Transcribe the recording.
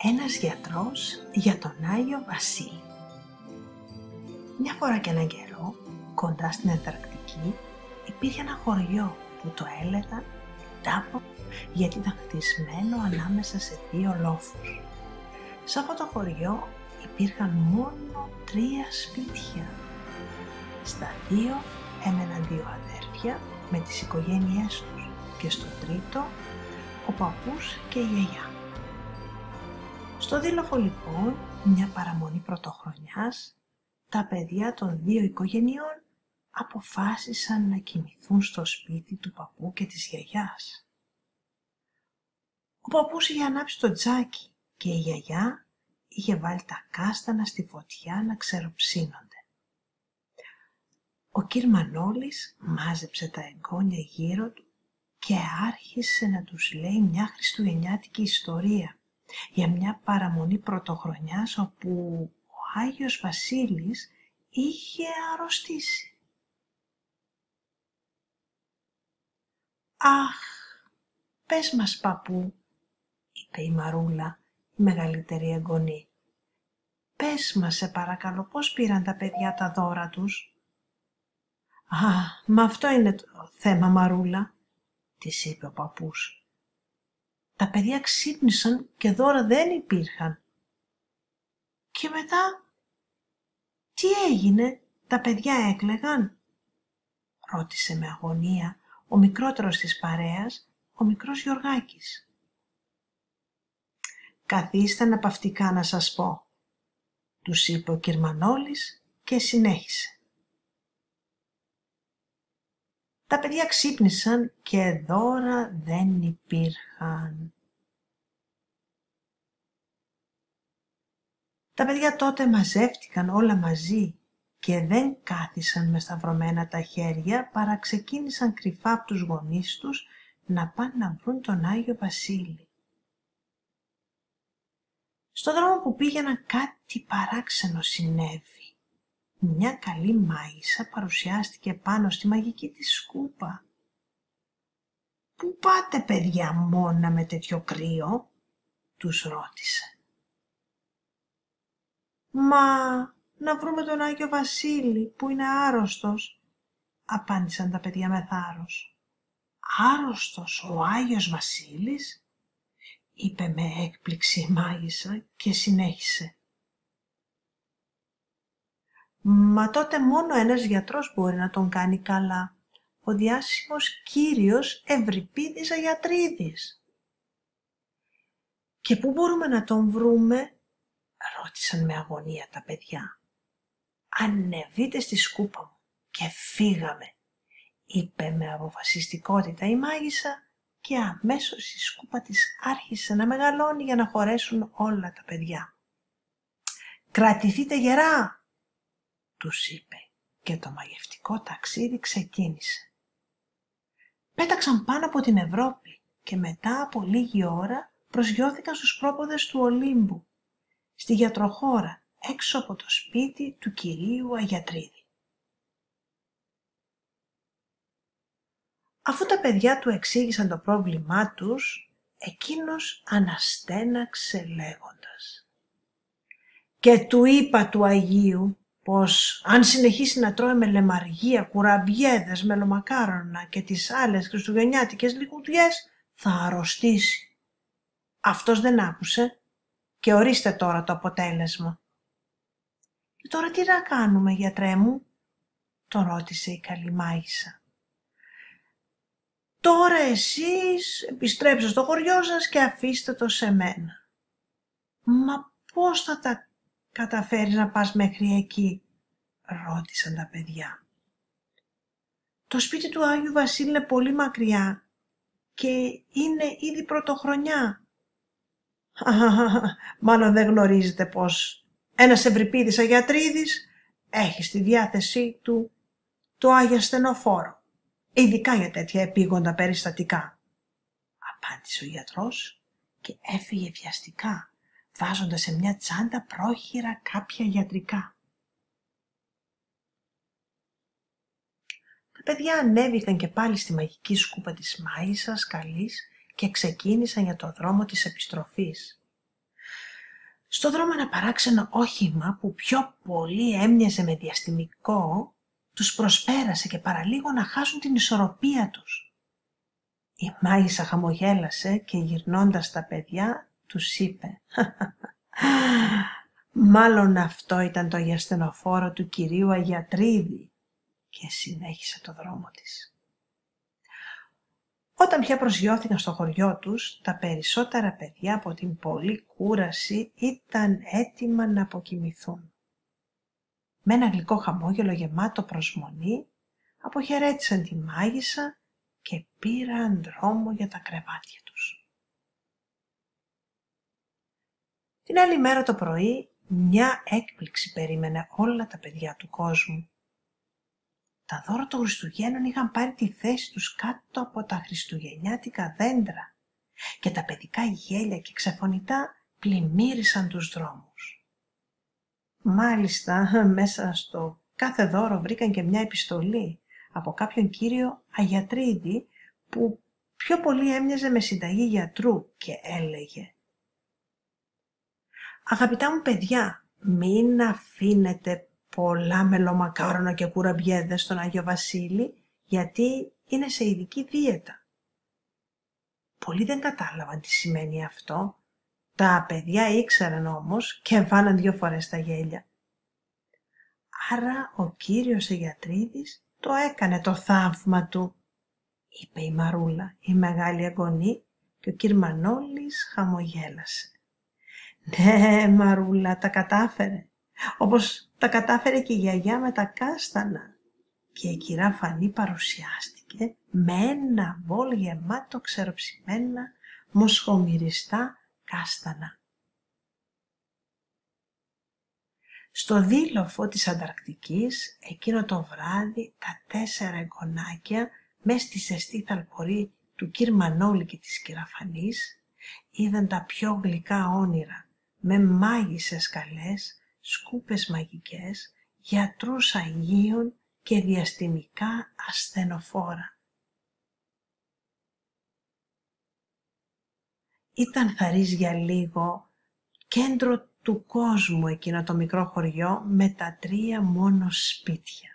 Ένας γιατρός για τον Άγιο Βασίλη. Μια φορά και έναν καιρό, κοντά στην Ανταρκτική, υπήρχε ένα χωριό που το έλεγαν τάπο γιατί ήταν χτισμένο ανάμεσα σε δύο λόφους. Σε αυτό το χωριό υπήρχαν μόνο 3 σπίτια. Στα 2 έμεναν 2 αδέρφια με τις οικογένειές τους και στο τρίτο ο παππούς και η γιαγιά. Στο δίλοφο λοιπόν, μια παραμονή πρωτοχρονιάς, τα παιδιά των 2 οικογενειών αποφάσισαν να κοιμηθούν στο σπίτι του παππού και της γιαγιάς. Ο παππούς είχε ανάψει το τζάκι και η γιαγιά είχε βάλει τα κάστανα στη φωτιά να ξεροψύνονται. Ο κυρ Μανόλης μάζεψε τα εγγόνια γύρω του και άρχισε να τους λέει μια χριστουγεννιάτικη ιστορία για μια παραμονή πρωτοχρονιάς όπου ο Άγιος Βασίλης είχε αρρωστήσει. «Αχ, πες μας παππού», είπε η Μαρούλα, η μεγαλύτερη εγγονή. «Πες μας, σε παρακαλώ, πώς πήραν τα παιδιά τα δώρα τους?» «Α, μα αυτό είναι το θέμα, Μαρούλα», της είπε ο παππούς. «Τα παιδιά ξύπνησαν και δώρα δεν υπήρχαν». «Και μετά, τι έγινε, τα παιδιά έκλαιγαν?» ρώτησε με αγωνία ο μικρότερος της παρέας, ο μικρός Γιωργάκης. «Καθίστε αναπαυτικά να σας πω», τους είπε ο κυρ Μανόλης και συνέχισε. Τα παιδιά ξύπνησαν και δώρα δεν υπήρχαν. Τα παιδιά τότε μαζεύτηκαν όλα μαζί και δεν κάθισαν με σταυρωμένα τα χέρια, παρά ξεκίνησαν κρυφά από τους γονείς τους να πάνε να βρουν τον Άγιο Βασίλη. Στο δρόμο που πήγαιναν κάτι παράξενο συνέβη. Μια καλή μάγισσα παρουσιάστηκε πάνω στη μαγική της σκούπα. «Πού πάτε παιδιά μόνα με τέτοιο κρύο?» τους ρώτησε. «Μα να βρούμε τον Άγιο Βασίλη που είναι άρρωστος», απάντησαν τα παιδιά με θάρρος. «Άρρωστος ο Άγιος Βασίλης?» είπε με έκπληξη η μάγισσα και συνέχισε. «Μα τότε μόνο ένας γιατρός μπορεί να τον κάνει καλά, ο διάσημος κύριος Ευρυπίδης Αγιατρίδης». «Και πού μπορούμε να τον βρούμε?» ρώτησαν με αγωνία τα παιδιά. «Ανεβείτε στη σκούπα μου και φύγαμε», είπε με αποφασιστικότητα η μάγισσα και αμέσως η σκούπα της άρχισε να μεγαλώνει για να χωρέσουν όλα τα παιδιά. «Κρατηθείτε γερά», τους είπε και το μαγευτικό ταξίδι ξεκίνησε. Πέταξαν πάνω από την Ευρώπη και μετά από λίγη ώρα προσγειώθηκαν στους πρόποδες του Ολύμπου, στη γιατροχώρα έξω από το σπίτι του κυρίου Αγιατρίδη. Αφού τα παιδιά του εξήγησαν το πρόβλημά τους, εκείνος αναστέναξε λέγοντας: «Και του είπα του Αγίου πως αν συνεχίσει να τρώει με λεμαργία, κουραμπιέδες, μελομακάρονα και τις άλλες χριστουγεννιάτικες λιχουδιές θα αρρωστήσει». Αυτός δεν άκουσε και ορίστε τώρα το αποτέλεσμα. «Και τώρα τι να κάνουμε, γιατρέ μου?» τον ρώτησε η καλή μάγισσα. «Τώρα εσείς επιστρέψτε στο χωριό σας και αφήστε το σε μένα». «Μα πώς θα τα καταφέρεις να πας μέχρι εκεί?» ρώτησαν τα παιδιά. «Το σπίτι του Άγιου Βασίλη είναι πολύ μακριά και είναι ήδη πρωτοχρονιά». «Μάλλον δεν γνωρίζετε πως ένας Ευρυπίδης Αγιατρίδης έχει στη διάθεσή του το Άγιο Ασθενοφόρο, ειδικά για τέτοια επίγοντα περιστατικά», απάντησε ο γιατρός και έφυγε βιαστικά, βάζοντας σε μια τσάντα πρόχειρα κάποια ιατρικά. Τα παιδιά ανέβηκαν και πάλι στη μαγική σκούπα της μάγισσας καλής και ξεκίνησαν για το δρόμο της επιστροφής. Στο δρόμο ένα παράξενο όχημα που πιο πολύ έμοιαζε με διαστημικό, τους προσπέρασε και παραλίγο να χάσουν την ισορροπία τους. Η μάγισσα χαμογέλασε και γυρνώντας τα παιδιά τους είπε «Μάλλον αυτό ήταν το αγιασθενοφόρο του κυρίου Αγιατρίδη» και συνέχισε το δρόμο της. Όταν πια προσγειώθηκαν στο χωριό τους, τα περισσότερα παιδιά από την πολλή κούραση ήταν έτοιμα να αποκοιμηθούν. Με ένα γλυκό χαμόγελο γεμάτο προσμονή, αποχαιρέτησαν τη μάγισσα και πήραν δρόμο για τα κρεβάτια τους. Την άλλη μέρα το πρωί, μια έκπληξη περίμενε όλα τα παιδιά του κόσμου. Τα δώρα των Χριστουγέννων είχαν πάρει τη θέση τους κάτω από τα χριστουγεννιάτικα δέντρα και τα παιδικά γέλια και ξεφωνητά πλημμύρισαν τους δρόμους. Μάλιστα, μέσα στο κάθε δώρο βρήκαν και μια επιστολή από κάποιον κύριο Αγιατρίδη που πιο πολύ έμοιαζε με συνταγή γιατρού και έλεγε «Αγαπητά μου παιδιά, μην αφήνετε πολλά μελομακάρονα και κουραμπιέδες στον Άγιο Βασίλη, γιατί είναι σε ειδική δίαιτα». Πολλοί δεν κατάλαβαν τι σημαίνει αυτό. Τα παιδιά ήξεραν όμως και βάλαν 2 φορές τα γέλια. Άρα ο κύριος Αγιατρίδης το έκανε το θαύμα του, είπε η Μαρούλα, η μεγάλη εγγονή, και ο κυρ Μανώλης χαμογέλασε. Ναι, Μαρούλα, τα κατάφερε. Όπως τα κατάφερε και η γιαγιά με τα κάστανα. Και η κυρά Φανή παρουσιάστηκε με ένα μπολ γεμάτο ξεροψημένα μοσχομυριστά κάστανα. Στο δίλοφο της Ανταρκτικής, εκείνο το βράδυ, τα 4 εγγονάκια, μες στη ζεστή θαλπορή του κυρ Μανώλη και της κυρά Φανής, είδαν τα πιο γλυκά όνειρα, με μάγισσες καλές, σκούπες μαγικές, γιατρούς Αγίων και διαστημικά ασθενοφόρα. Ήταν θαρής για λίγο κέντρο του κόσμου εκείνο το μικρό χωριό με τα 3 μόνο σπίτια.